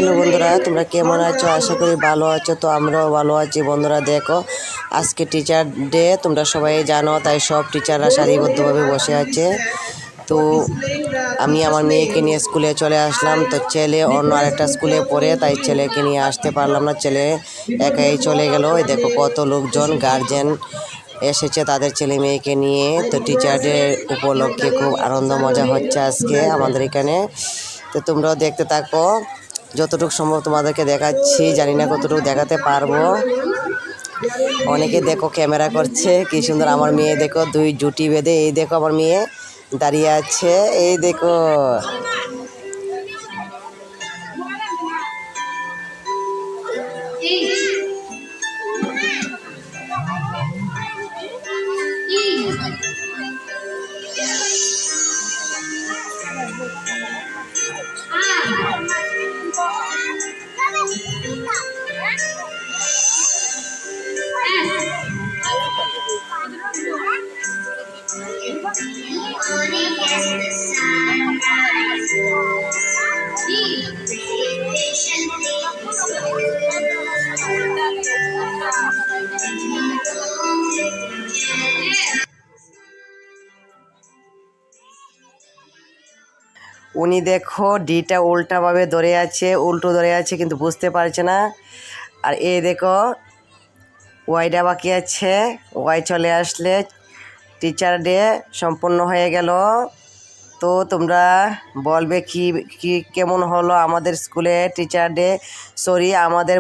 Hello বন্ধুরা, তোমরা কেমন আছো? আশা করি ভালো আছো। তো আমরাও ভালো আছি বন্ধুরা। দেখো, আজকে টিচার ডে, তোমরা সবাই জানো, তাই সব টিচাররা সারিবদ্ধভাবে বসে আছে। তো আমি আমার মেয়েকে নিয়ে স্কুলে চলে আসলাম। তো ছেলে অন্য আরেকটা স্কুলে পড়ে, তাই ছেলেকে নিয়ে আসতে পারলাম না, ছেলে একাই চলে গেল। ওই দেখো কত লোকজন, গার্জেন এসেছে তাদের ছেলে মেয়েকে নিয়ে। তো টিচার ডে উপলক্ষে খুব আনন্দ মজা হচ্ছে আজকে আমাদের এখানে। তো তোমরাও দেখতে থাকো, যতটুকু সম্ভব তোমাদেরকে দেখাচ্ছি, জানি না কতটুকু দেখাতে পারবো। অনেকে দেখো ক্যামেরা করছে, কি সুন্দর। আমার মেয়ে দেখো দুই জুটি বেঁধে, এই দেখো আমার মেয়ে দাঁড়িয়ে আছে, এই দেখো। উনি দেখো ডিটা উল্টাভাবে ধরে আছে, উল্টো ধরে আছে, কিন্তু বুঝতে পারছে না। আর এই দেখো ওয়াইটা বাকি আছে, ওয়াই চলে আসলে টিচার ডে সম্পূর্ণ হয়ে গেল। তো তোমরা বলবে কি কেমন হলো আমাদের স্কুলে টিচার ডে। সরি, আমাদের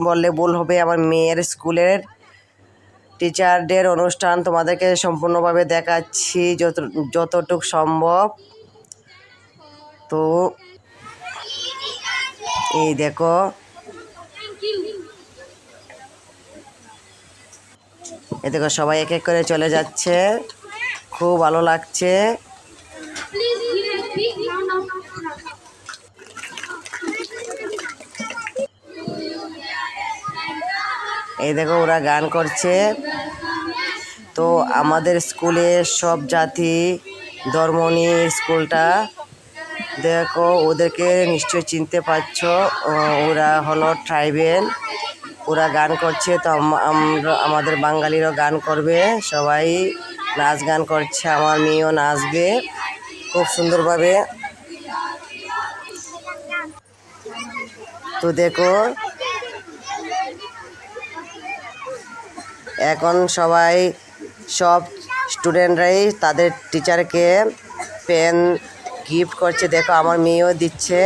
বললে ভুল হবে, আমার মেয়ের স্কুলের টিচার ডের অনুষ্ঠান তোমাদেরকে সম্পূর্ণভাবে দেখাচ্ছি যতটুক সম্ভব। তো এই দেখো, এই দেখো সবাই এক এক করে চলে যাচ্ছে, খুব ভালো লাগছে। এই দেখো ওরা গান করছে। তো আমাদের স্কুলে সব জাতি ধর্ম নিয়ে স্কুলটা, দেখো ওদেরকে নিশ্চয়ই চিনতে পারছো, ওরা হলো ট্রাইবেল, ওরা গান করছে। তো আমরা আমাদের বাঙালিরও গান করবে, সবাই নাচ গান করছে, আমার মেয়েও নাচবে খুব সুন্দরভাবে। তো দেখো এখন সব স্টুডেন্টরাই তাদের টিচারকে পেন গিফট করছে। দেখো আমার মেয়েও দিচ্ছে,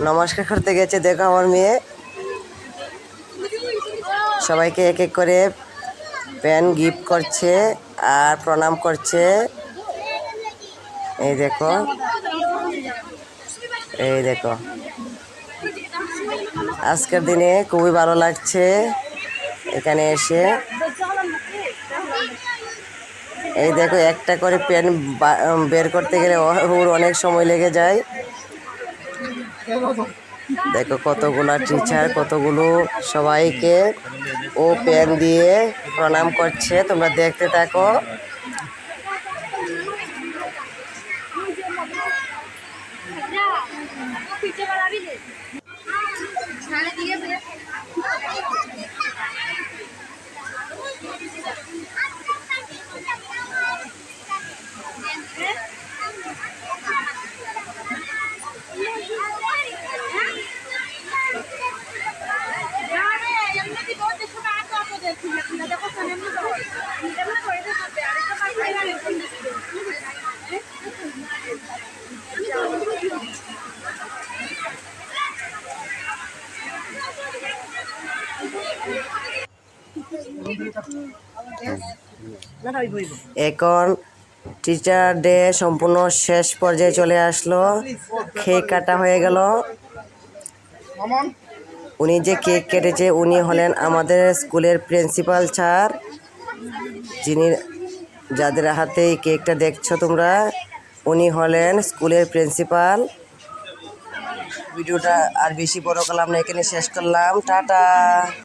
নমস্কার করতে গেছে। দেখো আমার মেয়ে সবাইকে এক এক করে পেন গিফট করছে আর প্রণাম করছে। এই দেখো, এই দেখো আজকের দিনে খুবই ভালো লাগছে এখানে এসে। এই দেখো একটা করে পেন বের করতে গেলে ওর অনেক সময় লেগে যায়। দেখো কতগুলো টিচার, কতগুলো সবাইকে ও পেন দিয়ে প্রণাম করছে, তোমরা দেখতে থাকো। এখন টিচার ডে সম্পূর্ণ শেষ পর্যায়ে চলে আসলো, কেক কাটা হয়ে গেল। উনি যে কেক কেটেছে উনি হলেন আমাদের স্কুলের প্রিন্সিপাল স্যার, যিনি যাদের হাতে এই কেকটা দেখছো তোমরা, উনি হলেন স্কুলের প্রিন্সিপাল। ভিডিওটা আর বেশি বড় করলাম না, এখানে শেষ করলাম, টাটা।